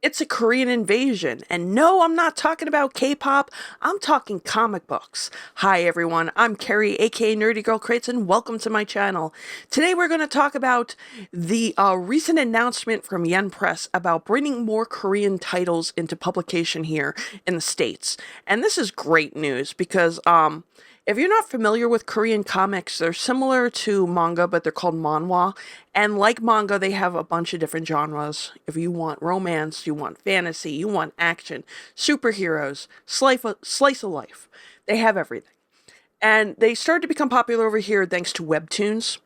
It's a Korean invasion. And no, I'm not talking about K-pop. I'm talking comic books. Hi everyone, I'm Carrie, aka NerdyGirlCreates, and welcome to my channel. Today we're going to talk about the recent announcement from Yen Press about bringing more Korean titles into publication here in the States. And this is great news because if you're not familiar with Korean comics, they're similar to manga, but they're called manhwa. And like manga, they have a bunch of different genres. If you want romance, you want fantasy, you want action, superheroes, slice of life. They have everything. And they started to become popular over here thanks to webtoons.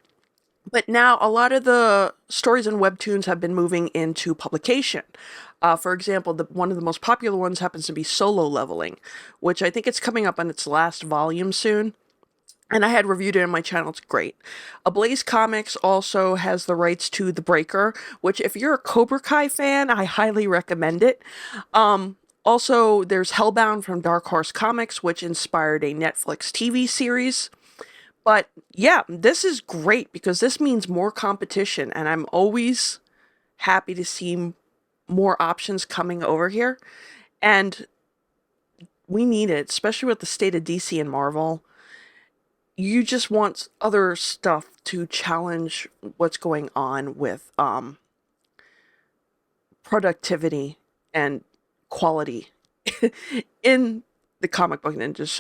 But now a lot of the stories in webtoons have been moving into publication. For example, one of the most popular ones happens to be Solo Leveling, which I think it's coming up on its last volume soon. And I had reviewed it on my channel. It's great. Ablaze Comics also has the rights to The Breaker, which if you're a Cobra Kai fan, I highly recommend it. Also, there's Hellbound from Dark Horse Comics, which inspired a Netflix TV series. But yeah, this is great because this means more competition, and I'm always happy to see more options coming over here. And we need it, especially with the state of DC and Marvel. You just want other stuff to challenge what's going on with productivity and quality in the comic book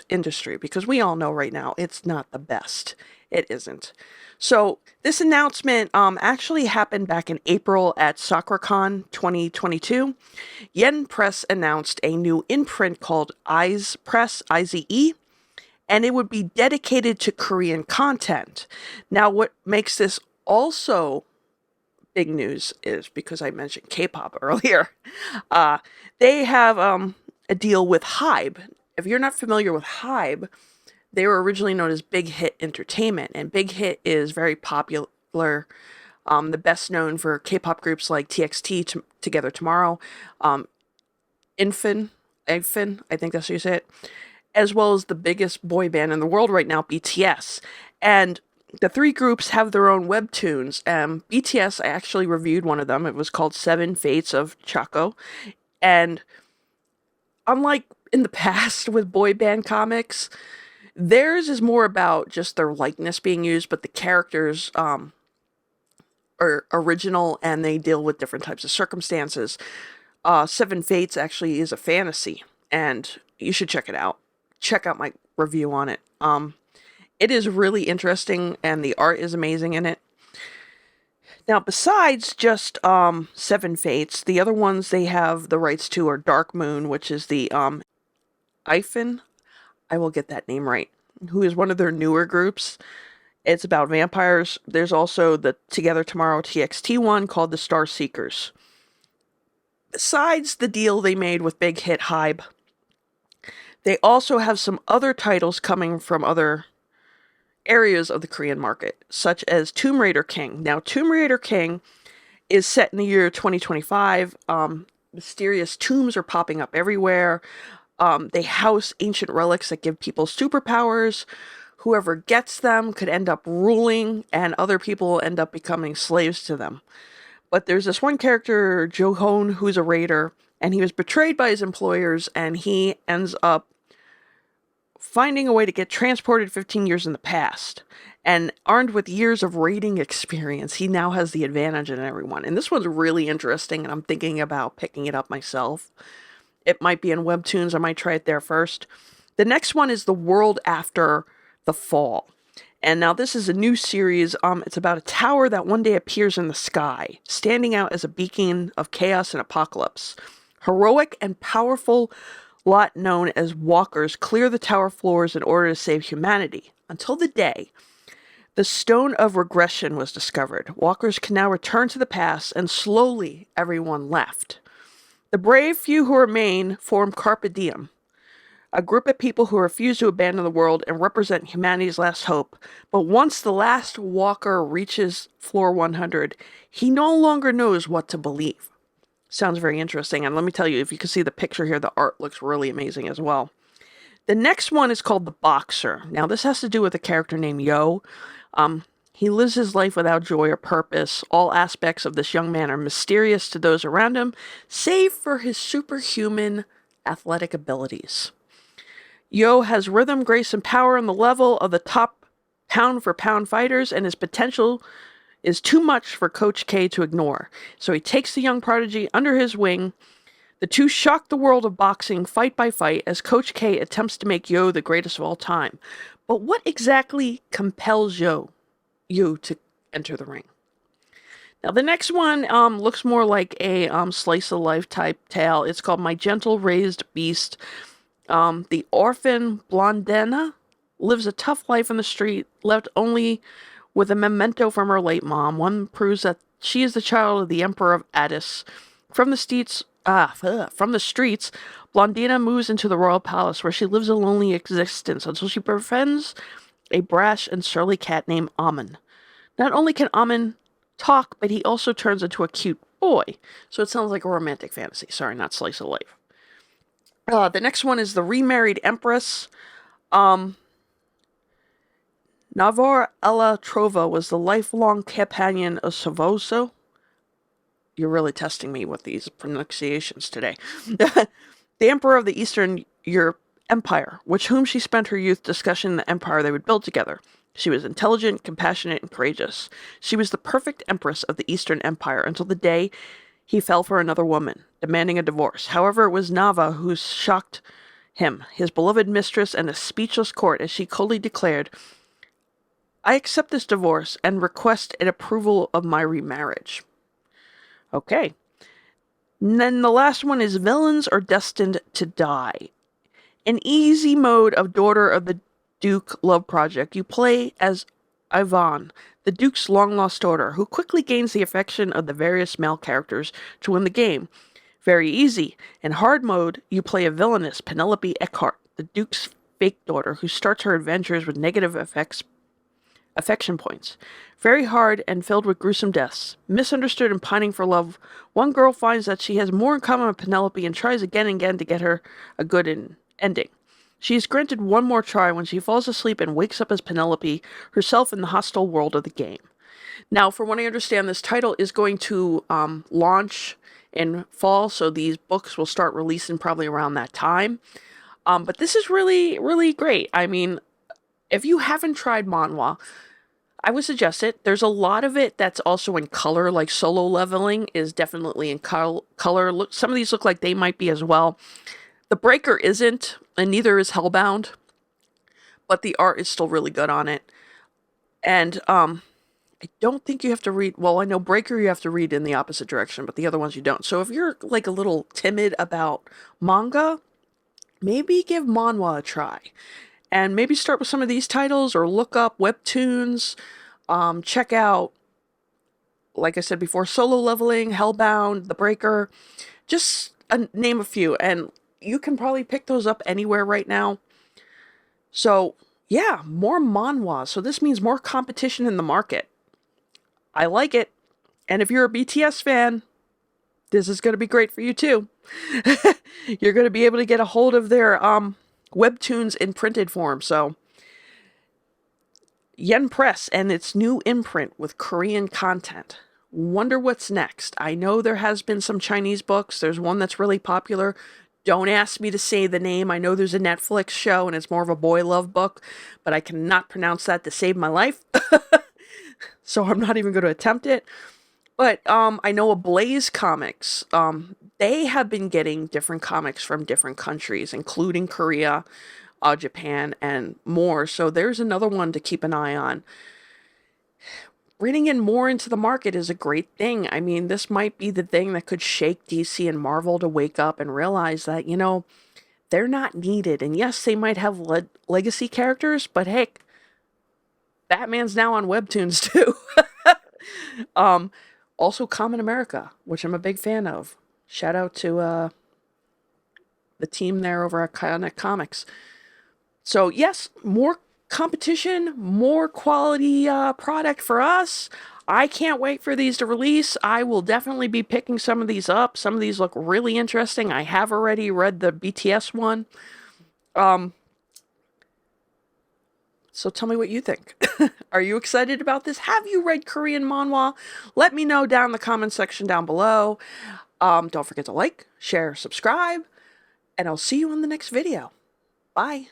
industry, because we all know right now it's not the best. It isn't. So this announcement actually happened back in April at SakuraCon 2022. Yen Press announced a new imprint called Eyes Press, IZE, and it would be dedicated to Korean content. Now, what makes this also big news is because I mentioned K-pop earlier. They have a deal with Hybe. If you're not familiar with Hybe, they were originally known as Big Hit Entertainment, and Big Hit is very popular. The best known for K-pop groups like TXT, Together Tomorrow, Infin, I think that's how you say it, as well as the biggest boy band in the world right now, BTS. And the three groups have their own webtoons. BTS, I actually reviewed one of them. It was called Fates Chakho. And unlike in the past with boy band comics, theirs is more about just their likeness being used, but the characters are original and they deal with different types of circumstances. Seven Fates actually is a fantasy, and you should check it out. Check out my review on it. It is really interesting, and the art is amazing in it. Now, besides just Seven Fates, the other ones they have the rights to are Dark Moon, which is the Ifin, I will get that name right, who is one of their newer groups. It's about vampires. There's also the Together Tomorrow TXT one called the Star Seekers. Besides the deal they made with Big Hit Hybe, they also have some other titles coming from other areas of the Korean market, such as Tomb Raider King. Now, Tomb Raider King is set in the year 2025. Mysterious tombs are popping up everywhere. They house ancient relics that give people superpowers. Whoever gets them could end up ruling, and other people end up becoming slaves to them. But there's this one character, Jo-Hoon, who's a raider, and he was betrayed by his employers, and he ends up finding a way to get transported 15 years in the past. And armed with years of raiding experience, he now has the advantage in everyone. And this one's really interesting, and I'm thinking about picking it up myself. It might be in webtoons. I might try it there first. The next one is The World After the Fall. And now this is a new series. It's about a tower that one day appears in the sky, standing out as a beacon of chaos and apocalypse. Heroic and powerful lot known as walkers clear the tower floors in order to save humanity. Until the day the Stone of Regression was discovered. Walkers can now return to the past, and slowly everyone left. The brave few who remain form Carpe Diem, a group of people who refuse to abandon the world and represent humanity's last hope. But once the last walker reaches floor 100, he no longer knows what to believe. Sounds very interesting, and let me tell you, if you can see the picture here, the art looks really amazing as well. The next one is called The Boxer. Now, this has to do with a character named Yo. He lives his life without joy or purpose. All aspects of this young man are mysterious to those around him, save for his superhuman athletic abilities. Yo has rhythm, grace, and power on the level of the top pound-for-pound fighters, and his potential is too much for Coach K to ignore. So he takes the young prodigy under his wing. The two shock the world of boxing fight by fight as Coach K attempts to make Yo the greatest of all time. But what exactly compels Yo to enter the ring? Now the next one looks more like a slice of life type tale. It's called My Gentle Raised Beast. The orphan Blondina lives a tough life on the street, left only with a memento from her late mom. One proves that she is the child of the Emperor of Addis. From the streets, Blondina moves into the royal palace, where she lives a lonely existence until she befriends a brash and surly cat named Amun. Not only can Amun talk, but he also turns into a cute boy. So it sounds like a romantic fantasy. Sorry, not slice of life. The next one is The Remarried Empress. Navar Ella Trova was the lifelong companion of Savoso. You're really testing me with these pronunciations today. The Emperor of the Eastern Europe Empire, with whom she spent her youth discussing the empire they would build together. She was intelligent, compassionate, and courageous. She was the perfect empress of the Eastern Empire until the day he fell for another woman, demanding a divorce. However, it was Nava who shocked him, his beloved mistress, and a speechless court, as she coldly declared, I accept this divorce and request an approval of my remarriage. Okay. And then the last one is Villains Are Destined to Die. An easy mode of Daughter of the Duke love project. You play as Yvonne, the Duke's long-lost daughter, who quickly gains the affection of the various male characters to win the game. Very easy. In hard mode, you play a villainess, Penelope Eckhart, the Duke's fake daughter, who starts her adventures with negative affection points. Very hard and filled with gruesome deaths. Misunderstood and pining for love, one girl finds that she has more in common with Penelope and tries again and again to get her a good ending. She is granted one more try when she falls asleep and wakes up as Penelope, herself in the hostile world of the game. Now, from what I understand, this title is going to launch in fall, so these books will start releasing probably around that time. But this is really, really great. I mean, if you haven't tried manhwa, I would suggest it. There's a lot of it that's also in color, like Solo Leveling is definitely in color. Look, some of these look like they might be as well. The Breaker isn't, and neither is Hellbound, but the art is still really good on it. And I don't think you have to read, well, I know Breaker you have to read in the opposite direction, but the other ones you don't. So if you're like a little timid about manga, maybe give manhwa a try. And maybe start with some of these titles or look up webtoons. Check out, like I said before, Solo Leveling, Hellbound, The Breaker. Just name a few. And you can probably pick those up anywhere right now. So, yeah, more manhwa. So this means more competition in the market. I like it. And if you're a BTS fan, this is going to be great for you too. You're going to be able to get a hold of their webtoons in printed form. So Yen Press and its new imprint with Korean content. Wonder what's next. I know there has been some Chinese books. There's one that's really popular. Don't ask me to say the name. I know there's a Netflix show and it's more of a boy love book, but I cannot pronounce that to save my life. So I'm not even going to attempt it. But I know Blaze Comics. They have been getting different comics from different countries, including Korea, Japan, and more. So there's another one to keep an eye on. Bringing in more into the market is a great thing. I mean, this might be the thing that could shake DC and Marvel to wake up and realize that, you know, they're not needed. And yes, they might have legacy characters, but heck, Batman's now on webtoons too. Also Common America, which I'm a big fan of. Shout out to the team there over at Kionic Comics. So yes, more competition, more quality product for us. I can't wait for these to release. I will definitely be picking some of these up. Some of these look really interesting. I have already read the BTS one. So tell me what you think. Are you excited about this? Have you read Korean manhwa? Let me know down in the comment section down below. Don't forget to like, share, subscribe, and I'll see you on the next video. Bye.